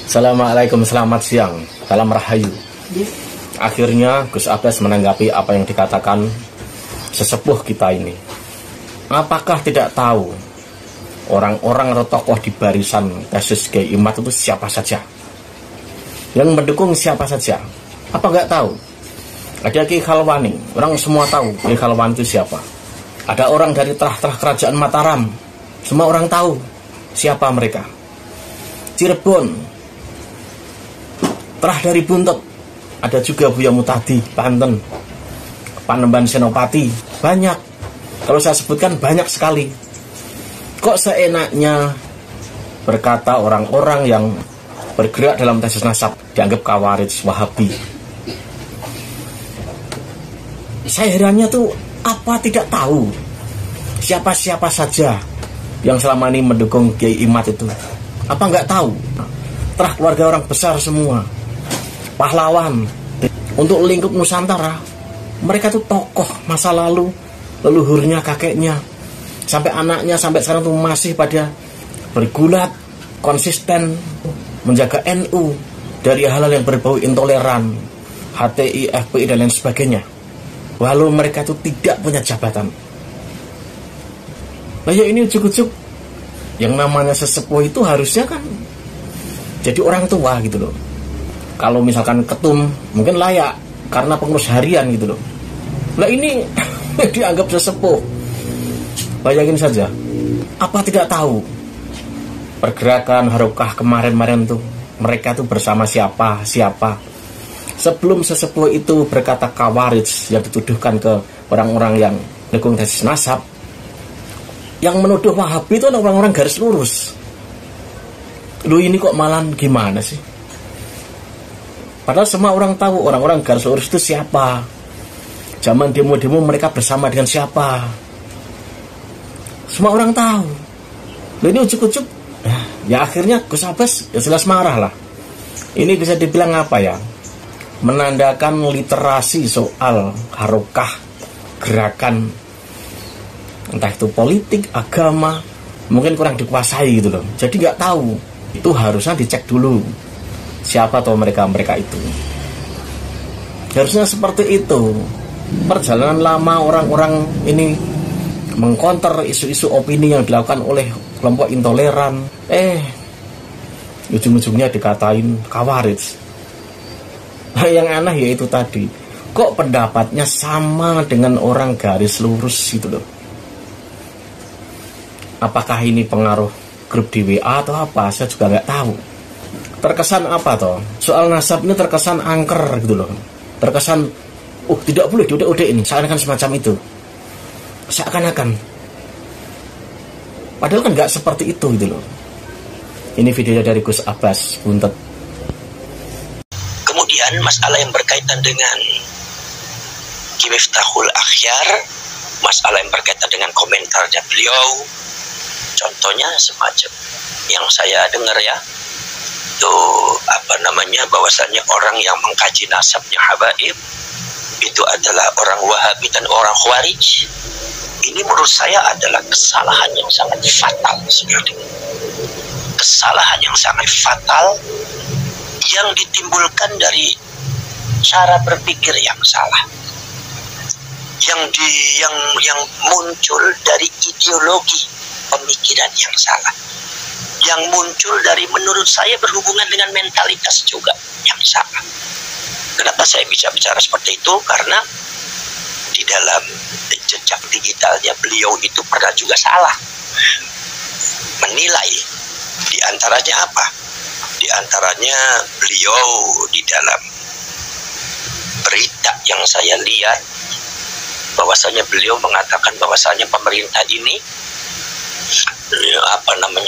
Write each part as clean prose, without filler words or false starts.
Assalamualaikum, selamat siang. Salam Rahayu. Akhirnya Gus Abbas menanggapi apa yang dikatakan sesepuh kita ini. Apakah tidak tahu orang-orang atau tokoh di barisan tesis Kiai Imad itu siapa saja? Yang mendukung siapa saja? Apa nggak tahu? Ada Ki Khalwani, orang semua tahu Ki Khalwani itu siapa. Ada orang dari terah-terah kerajaan Mataram, semua orang tahu siapa mereka. Cirebon, terah dari Buntet, ada juga Buya Mutadi, Banten, Panembahan Senopati, banyak. Kalau saya sebutkan banyak sekali. Kok seenaknya berkata orang-orang yang bergerak dalam tesis nasab dianggap Khawarij, Wahabi? Saya herannya tuh, apa tidak tahu siapa-siapa saja yang selama ini mendukung Kiai Imad itu? Apa nggak tahu? Terah keluarga orang besar semua, pahlawan untuk lingkup Nusantara. Mereka tuh tokoh masa lalu, leluhurnya, kakeknya, sampai anaknya, sampai sekarang tuh masih pada bergulat, konsisten menjaga NU dari hal-hal yang berbau intoleran, HTI, FPI, dan lain sebagainya. Walau mereka itu tidak punya jabatan. Nah ya, ini ujuk-ujuk yang namanya sesepuh itu harusnya kan jadi orang tua gitu loh. Kalau misalkan ketum mungkin layak karena pengurus harian gitu loh. Nah ini dianggap sesepuh. Bayangin saja, apa tidak tahu pergerakan Harokah kemarin-kemarin tuh mereka tuh bersama siapa. Sebelum sesepuh itu berkata Khawarij yang dituduhkan ke orang-orang yang mendukung tesis nasab, yang menuduh Wahabi itu orang-orang garis lurus. Lu ini kok malah gimana sih? Padahal semua orang tahu orang-orang garis lurus itu siapa. Zaman demo-demo mereka bersama dengan siapa. Semua orang tahu. Lu ini ujuk-ujuk. Ya akhirnya Gus Abbas ya jelas marah lah. Ini bisa dibilang apa ya? Menandakan literasi soal harokah, gerakan, entah itu politik, agama, mungkin kurang dikuasai gitu loh. Jadi nggak tahu. Itu harusnya dicek dulu siapa tahu mereka itu. Harusnya seperti itu. Perjalanan lama orang-orang ini mengkonter isu-isu opini yang dilakukan oleh kelompok intoleran. Ujung-ujungnya dikatain Khawarij. Yang aneh yaitu tadi, kok pendapatnya sama dengan orang garis lurus gitu loh. Apakah ini pengaruh grup di WA atau apa? Saya juga nggak tahu. Terkesan apa toh? Soal nasab ini terkesan angker gitu loh. Terkesan, tidak boleh diudah-udahin, seakan-akan semacam itu. Seakan-akan. Padahal kan nggak seperti itu gitu loh. Ini videonya dari Gus Abbas, Buntet. Kemudian masalah yang berkaitan dengan Ki Miftahul Akhyar, masalah yang berkaitan dengan komentarnya beliau, contohnya semacam yang saya dengar ya, itu bahwasanya orang yang mengkaji nasabnya habaib itu adalah orang Wahabi dan orang Khawarij. Ini menurut saya adalah kesalahan yang sangat fatal sebenarnya. Kesalahan yang sangat fatal yang ditimbulkan dari cara berpikir yang salah, yang muncul dari ideologi pemikiran yang salah, yang muncul dari menurut saya berhubungan dengan mentalitas juga yang salah. Kenapa saya bisa bicara seperti itu? Karena di dalam jejak digitalnya beliau itu pernah juga salah menilai. Di antaranya apa? Di antaranya beliau di dalam berita yang saya lihat bahwasanya beliau mengatakan bahwasanya pemerintah ini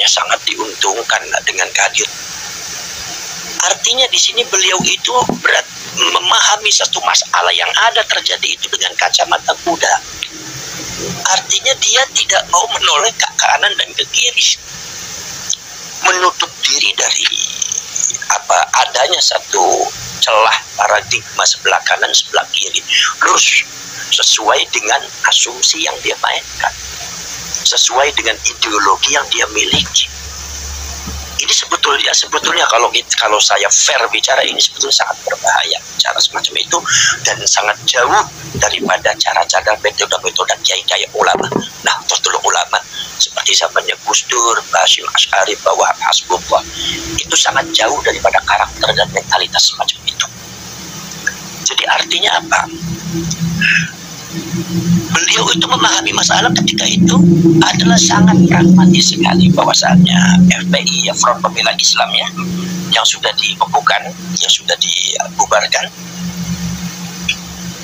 sangat diuntungkan dengan kehadiran. Artinya di sini beliau itu memahami satu masalah yang ada terjadi itu dengan kacamata kuda. Artinya dia tidak mau menoleh ke kanan dan ke kiri, menutup diri dari adanya satu celah paradigma sebelah kanan sebelah kiri, lurus sesuai dengan asumsi yang dia mainkan, sesuai dengan ideologi yang dia miliki. Ini sebetulnya kalau saya fair bicara, ini sebetulnya sangat berbahaya cara semacam itu, dan sangat jauh daripada cara-cara metode-metode kiai-kiai ulama. Nah, tertolong ulama seperti zamannya Gus Dur, Hasyim Asy'ari, Wahab Hasbullah, itu sangat jauh daripada karakter dan mentalitas semacam itu. Jadi artinya apa? Beliau itu memahami masalah ketika itu adalah sangat pragmatis sekali, bahwasanya FPI, Front Pembela Islamnya, yang sudah dibekukan, yang sudah dibubarkan,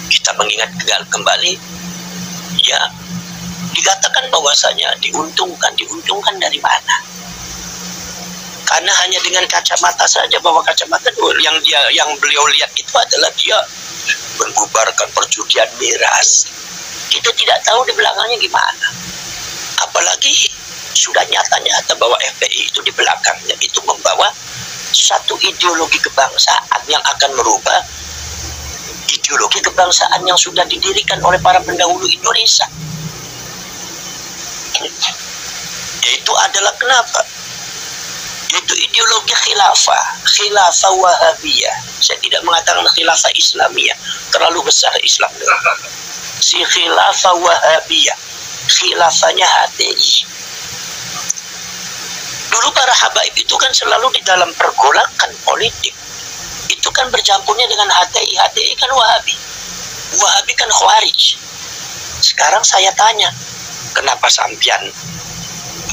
kita mengingat kembali, ya dikatakan bahwasanya diuntungkan dari mana? Karena hanya dengan kacamata saja, bahwa kacamata yang beliau lihat itu adalah dia membubarkan perjudian miras. Kita tidak tahu di belakangnya gimana. Apalagi sudah nyata-nyata bahwa FPI itu di belakangnya itu membawa satu ideologi kebangsaan yang akan merubah ideologi kebangsaan yang sudah didirikan oleh para pendahulu Indonesia. Yaitu adalah kenapa? Yaitu ideologi khilafah Wahabiyah. Saya tidak mengatakan khilafah Islamiyah, terlalu besar Islam. Si khilafah Wahabiyah, khilafahnya HTI. Dulu para habaib itu kan selalu di dalam pergolakan politik. Itu kan bercampurnya dengan HTI. HTI kan Wahabi. Wahabi kan Khawarij. Sekarang saya tanya, kenapa sampian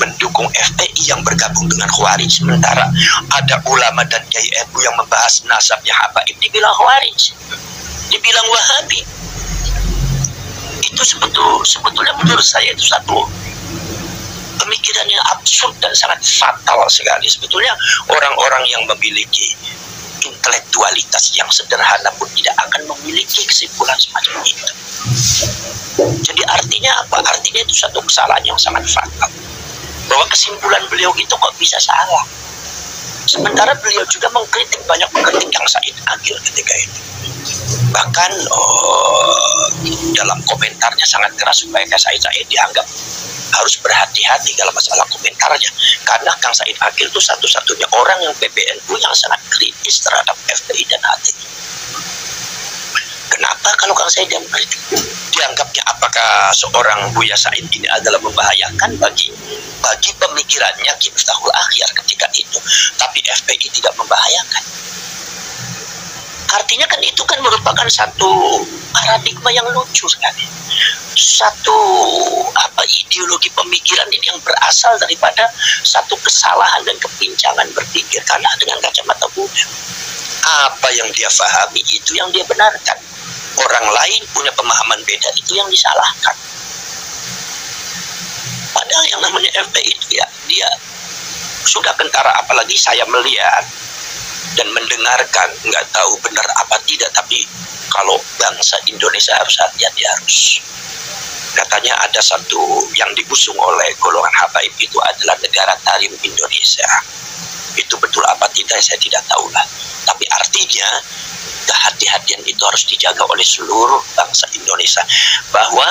mendukung FPI yang bergabung dengan Khawarij, sementara ada ulama dan kiai NU yang membahas nasabnya habaib dibilang Khawarij, dibilang Wahabi? Itu sebetulnya menurut saya itu satu pemikiran yang absurd dan sangat fatal sekali. Sebetulnya orang-orang yang memiliki intelektualitas yang sederhana pun tidak akan memiliki kesimpulan semacam itu. Jadi artinya apa? Artinya itu satu kesalahan yang sangat fatal, bahwa kesimpulan beliau itu kok bisa salah. Sementara beliau juga banyak mengkritik yang Said Akil ketika itu. Bahkan dalam komentarnya sangat keras supaya Said dianggap harus berhati-hati dalam masalah komentarnya, karena Kang Said Akil itu satu-satunya orang yang PBNU yang sangat kritis terhadap FPI dan HTI. Kenapa kalau Kang Said yang mengkritik? Dianggapnya apakah seorang Buya Said ini adalah membahayakan bagi pemikirannya Ki Miftahul Akhyar ketika itu, tapi FPI tidak membahayakan. Artinya kan itu kan merupakan satu paradigma yang lucu sekali. Satu ideologi pemikiran ini yang berasal daripada satu kesalahan dan kepincangan berpikir karena dengan kacamata wujud. Apa yang dia pahami itu yang dia benarkan. Orang lain punya pemahaman beda, itu yang disalahkan. Padahal yang namanya FPI itu ya, dia sudah kentara, apalagi saya melihat dan mendengarkan, nggak tahu benar apa tidak, tapi kalau bangsa Indonesia harus hati-hati, harus. Katanya ada satu yang diusung oleh golongan habaib itu adalah negara Tarim Indonesia. Itu betul apa tidak saya tidak tahu lah. Tapi artinya kehati-hatian itu harus dijaga oleh seluruh bangsa Indonesia, bahwa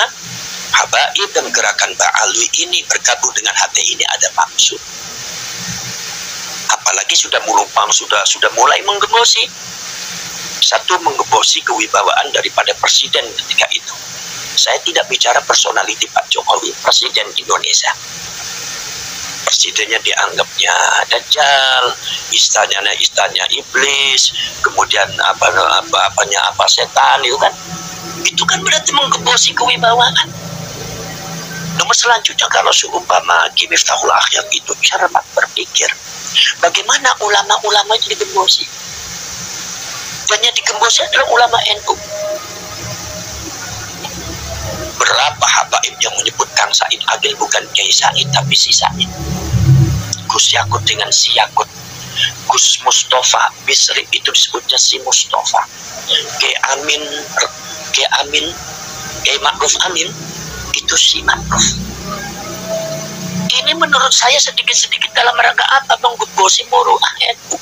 habaib dan gerakan Ba'alwi ini bergabung dengan HTI ini ada maksud. Apalagi sudah mulai menggembosi. Satu, menggembosi kewibawaan daripada presiden ketika itu. Saya tidak bicara personality Pak Jokowi, presiden Indonesia. Presidennya dianggapnya dajjal, istanya iblis, kemudian apa setan itu kan. Itu kan berarti menggembosi kewibawaan. Nomor selanjutnya, kalau seumpama Ki Miftahul Akhyar itu cermat berpikir, bagaimana ulama-ulama itu digembosi? Dan yang digembosi adalah ulama NU. Berapa habaib yang menyebut Kang Said Akil bukan Kiai Said tapi si Said. Gus Yakut dengan si Yakut. Gus Mustafa Bisri itu disebutnya si Mustafa. Kiai Ma'ruf Amin itu si Ma'ruf. Ini menurut saya sedikit-sedikit dalam rangka apa? Menggembosi muruah NU,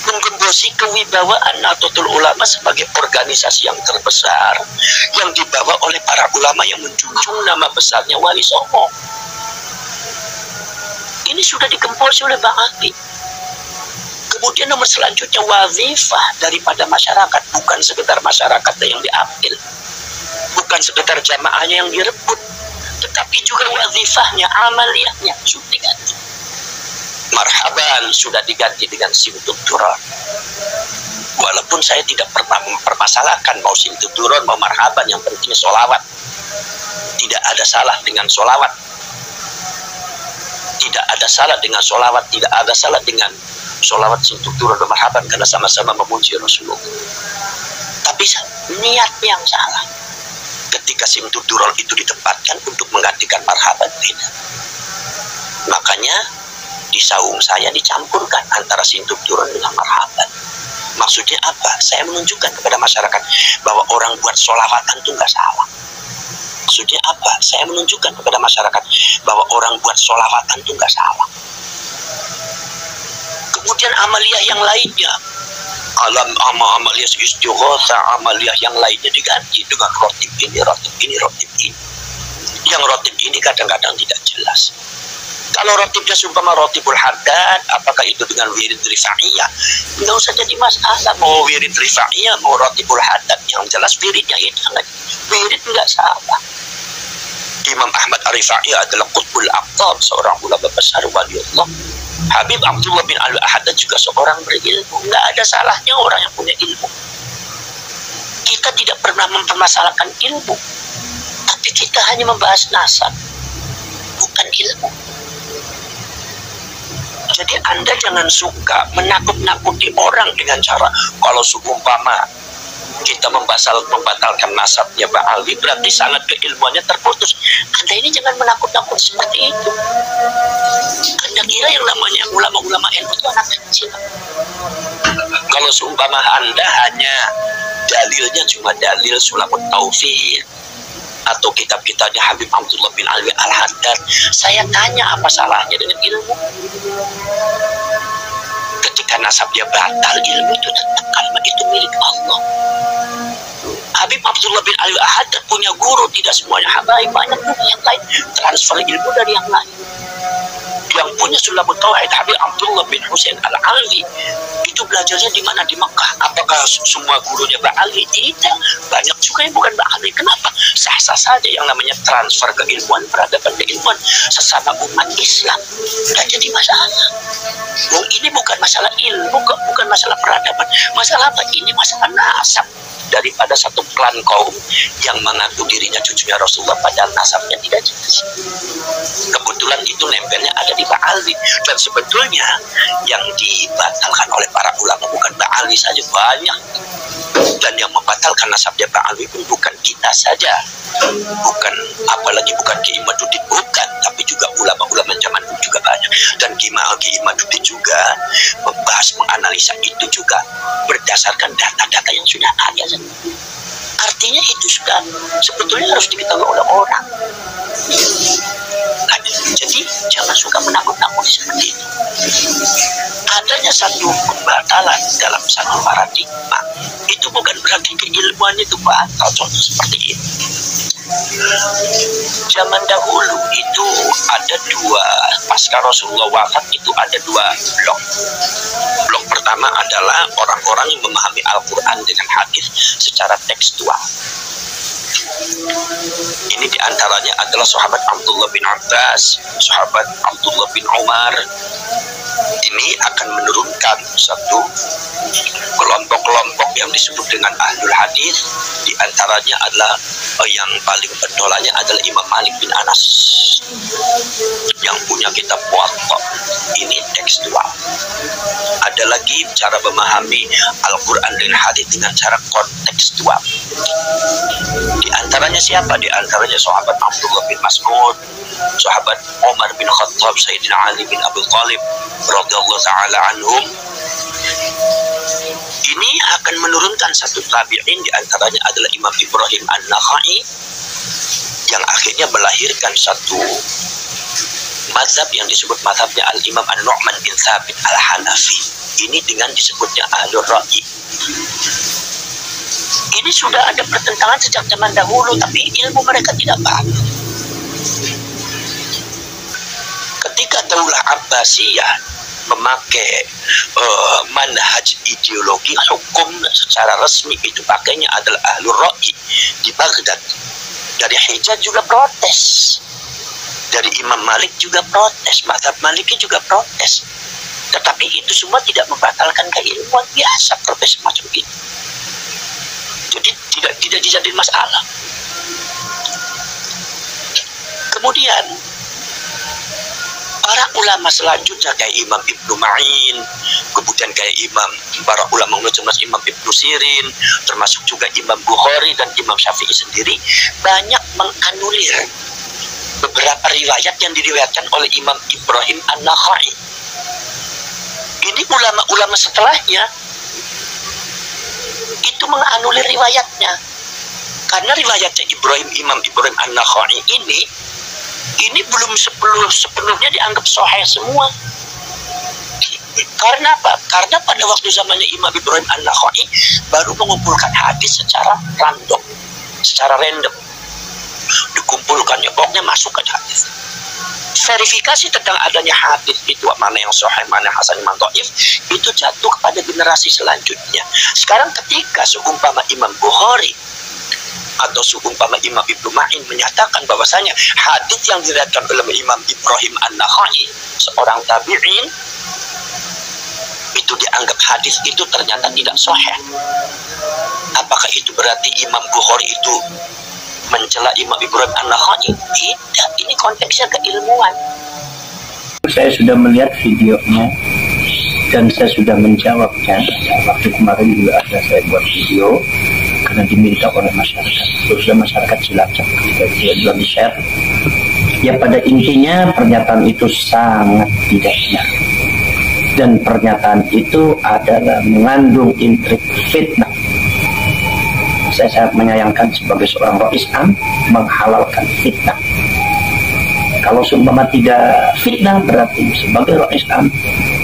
menggembosi kewibawaan Nahdlatul Ulama sebagai organisasi yang terbesar yang dibawa oleh para ulama yang menjunjung nama besarnya Wali Songo. Ini sudah digembosi oleh Bang Akil. Kemudian nomor selanjutnya wazifah daripada masyarakat, bukan sekedar masyarakat yang diambil, bukan sekedar jamaahnya yang direbut, tetapi juga wazifahnya, amaliyahnya sudah diganti. Marhaban sudah diganti dengan simtud duron. Walaupun saya tidak pernah mempermasalahkan mau simtud duron mau marhaban, yang penting sholawat. Tidak ada salah dengan sholawat, tidak ada salah dengan sholawat, tidak ada salah dengan sholawat simtud duron dan marhaban, karena sama-sama memuji Rasulullah. Tapi niat yang salah ketika simtud duron itu ditempatkan untuk menggantikan marhaban, beda. Makanya di saung saya dicampurkan antara simtud duron dengan marhaban. Maksudnya apa? Saya menunjukkan kepada masyarakat bahwa orang buat sholawatan itu nggak salah. Maksudnya apa? Saya menunjukkan kepada masyarakat bahwa orang buat sholawatan itu nggak salah. Kemudian amaliyah yang lainnya, amaliyah istighotsah, amaliyah yang lainnya diganti dengan rotib ini, rotib ini, rotib ini. Yang rotib ini kadang-kadang tidak jelas. Kalau rotibnya sumpama rotibul haddad, apakah itu dengan wirid rifa'iyah? Nggak usah jadi masalah, mau wirid rifa'iyah, mau rotibul haddad. Yang jelas wiridnya itu, wirid nggak salah. Imam Ahmad Ar-Rifai adalah qutbul aqtab, seorang ulama besar waliullah. Habib Abdullah bin Al-Ahad juga seorang berilmu. Nggak ada salahnya orang yang punya ilmu. Kita tidak pernah mempermasalahkan ilmu, tapi kita hanya membahas nasab, bukan ilmu. Jadi Anda jangan suka menakut-nakuti orang dengan cara kalau seumpama kita membatalkan nasabnya Ba'alwi berarti sanad keilmuannya terputus. Anda ini jangan menakut-nakut seperti itu. Anda kira yang namanya ulama-ulama ilmu itu anak kecil. Kalau seumpama Anda hanya dalilnya cuma dalil Sulamut Taufik atau kitab-kitabnya Habib Abdullah bin Alwi Al-Haddad, saya tanya apa salahnya dengan ilmu? Ketika nasabnya batal, ilmu itu tetap, kalimat itu milik Allah. Habib Abdullah bin Alwi Al-Haddad punya guru, tidak semuanya habaib, banyak juga yang lain transfer ilmu dari yang lain. Yang punya Sulamut Tauhid Habib Abdullah bin Husain Al-Alwi itu belajarnya di mana? Di Mekah. Apakah semua gurunya Ba'alwi? Tidak, banyak juga yang bukan Ba'alwi. Kenapa? Sah-sah saja yang namanya transfer keilmuan, peradaban keilmuan sesama umat Islam. Tidak jadi masalah. Ini bukan masalah ilmu, bukan masalah peradaban. Masalah apa? Ini masalah nasab daripada satu klan kaum yang mengaku dirinya cucunya Rasulullah padahal nasabnya tidak jelas. Kebetulan itu nempelnya ada di Ba'alwi, dan sebetulnya yang dibatalkan oleh para ulama bukan Ba'alwi saja, banyak. Dan yang membatalkan nasabnya Ba'alwi pun bukan kita saja, bukan apalagi bukan Ki Imaduddin, bukan, tapi juga ulama-ulama zaman dulu juga banyak. Dan Ki Imaduddin juga membahas, menganalisa itu juga berdasarkan data-data yang sudah ada. Artinya itu sudah sebetulnya harus diketahui oleh orang. Nah, jadi jangan suka menakut-nakuti seperti itu. Adanya satu pembatalan dalam satu paradigma itu bukan berarti keilmuan itu batal. Contoh seperti ini. Zaman dahulu itu ada dua, pasca Rasulullah wafat itu ada dua blok. Blok pertama adalah orang-orang yang memahami Al-Quran dengan hadis secara tekstual. Ini diantaranya adalah sahabat Abdullah bin Abbas, sahabat Abdullah bin Umar. Ini akan menurunkan satu kelompok-kelompok yang disebut dengan Ahlul Hadis. Diantaranya adalah yang paling pendolanya adalah Imam Malik bin Anas yang punya kitab Muwatta. Ini tekstual. Ada lagi cara memahami Al-Quran dan hadis dengan cara kontekstual. Di antaranya siapa? Di antaranya sahabat Abdullah bin Mas'ud, sahabat Umar bin Khattab, Sayyidina Ali bin Abi Thalib radhiyallahu ta'ala anhum. Ini akan menurunkan satu tabi'in, di antaranya adalah Imam Ibrahim An-Nakhai, yang akhirnya melahirkan satu mazhab yang disebut mazhabnya Al-Imam An-Nu'man bin Thabit Al-Hanafi. Ini dengan disebutnya Ahlul Ra'yi. Ini sudah ada pertentangan sejak zaman dahulu, tapi ilmu mereka tidak paham. Ketika Daulah Abbasiyah memakai manhaj ideologi hukum secara resmi, itu pakainya adalah Ahlul Ra'i di Baghdad. Dari Hijaz juga protes, dari Imam Malik juga protes, mazhab Maliki juga protes. Tetapi itu semua tidak membatalkan keilmuan, biasa protes semacam itu. Jadi tidak dijadikan masalah. Kemudian para ulama selanjutnya kayak Imam Ibnu Ma'in, kemudian kayak para ulama termasuk Imam Ibnu Sirin, termasuk juga Imam Bukhari dan Imam Syafi'i sendiri banyak menganulir beberapa riwayat yang diriwayatkan oleh Imam Ibrahim An-Nakhai. Ini ulama-ulama setelahnya itu menganulir riwayatnya, karena riwayatnya Imam Ibrahim An-Nakhai ini belum sepenuhnya dianggap sahih semua. Karena apa? Karena pada waktu zamannya Imam Ibrahim An-Nakhai baru mengumpulkan hadis secara random, dikumpulkannya, pokoknya masukkan hadis. Verifikasi tentang adanya hadis itu mana yang sahih, mana hasan, mana dhaif, itu jatuh kepada generasi selanjutnya. Sekarang ketika seumpama Imam Bukhari atau seumpama Imam Ibnu Ma'in menyatakan bahwasanya hadis yang diriwayatkan oleh Imam Ibrahim An-Nakhai, seorang tabi'in, itu dianggap hadis itu ternyata tidak sahih, apakah itu berarti Imam Bukhari itu mencela Imam Ibrahim An-Nakhai? Tidak, ini konteksnya keilmuan. Saya sudah melihat videonya dan saya sudah menjawabnya. Waktu kemarin juga ada saya buat video karena diminta oleh masyarakat, khususnya masyarakat Cilacap, ketika dia sudah di-share. Ya pada intinya pernyataan itu sangat tidak benar, dan pernyataan itu adalah mengandung intrik fitnah. Saya sangat menyayangkan sebagai seorang roh Islam menghalalkan fitnah. Kalau seumpama tidak fitnah, berarti sebagai roh Islam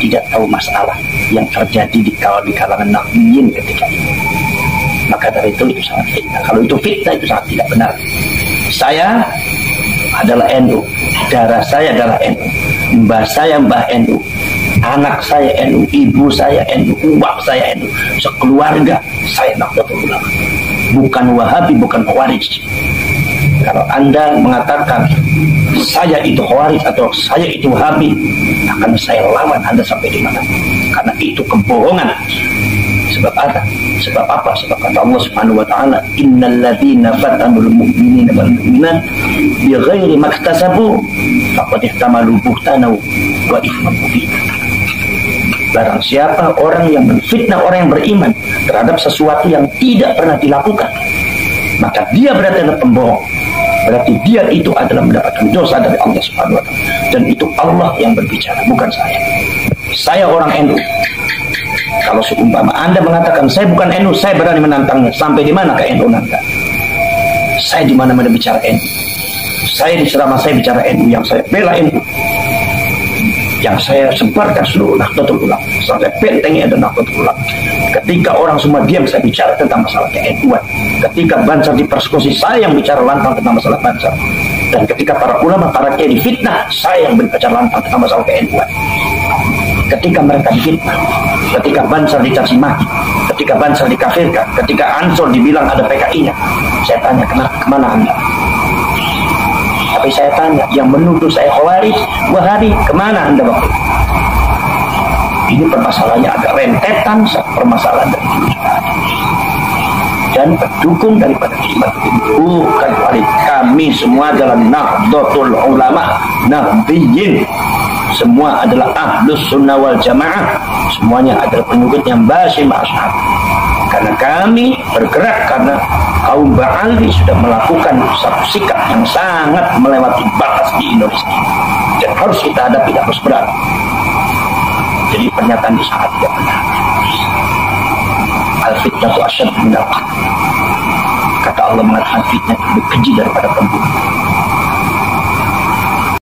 tidak tahu masalah yang terjadi di kalangan Nahdiyin ketika itu. Maka dari itu sangat fitnah. Kalau itu fitnah, itu sangat tidak benar. Saya adalah NU, darah saya adalah NU, mbah saya mbah NU, anak saya NU, ibu saya NU, uang saya NU, sekeluarga saya Nahdlatul Ulama. Bukan Wahabi, bukan Khawarij. Kalau Anda mengatakan saya itu Khawarij atau saya itu Wahabi, akan saya lawan Anda sampai di mana. Karena itu kebohongan. Sebab apa? Sebab apa? Sebab kata Allah Subhanahu wa taala, "Innal ladzina fatanul mu'minina wal mu'minat bighairi maktasabu faqad ihtamalu buhtanan wa itsman mubina." Barang siapa orang yang menfitnah orang yang beriman terhadap sesuatu yang tidak pernah dilakukan, maka dia berarti adalah pembohong. Berarti dia itu adalah mendapatkan dosa dari Allah Subhanahu wa taala. Dan itu Allah yang berbicara, bukan saya. Saya orang NU. Kalau seumpama Anda mengatakan saya bukan NU, saya berani menantangnya. Sampai di mana ke NU nanti? Saya di mana-mana bicara NU. Saya di ceramah saya bicara NU, yang saya bela NU, yang saya sebarkan seluruh Nahdlatul Ulama. Sampai bentengnya ada Nahdlatul Ulama. Ketika orang semua diam, saya bicara tentang masalah ke-NU-an. Ketika Bansar dipersekusi, saya yang bicara lantang tentang masalah Bansar. Dan ketika para ulama, para kiai difitnah, saya yang berbicara lantang tentang masalah ke-NU-an. Ketika mereka difitnah, ketika Bansar dicaci maki, ketika Bansar dikafirkan, ketika Ansor dibilang ada PKI-nya, saya tanya, kemana Anda? Tapi saya tanya, yang menuduh saya Khawarij, Wahabi, kemana Anda waktu itu? Ini permasalahannya agak rentetan permasalahan dari dan pendukung daripada iman ini bukan Khawarij. Kami semua adalah Nahdlatul Ulama, Nahdiyin. Semua adalah Ahlus Sunnah wal Jamaah. Semuanya adalah pengikut yang Basyir Ashab. Karena kami bergerak karena kaum Ba'ali sudah melakukan satu sikap yang sangat melewati batas di Indonesia dan harus kita hadapi, harus berat. Jadi pernyataan di saat tidak benar. Al-fitnatu asyad minal qatl. Kata Allah mengatakan fitnah lebih keji daripada pembunuh.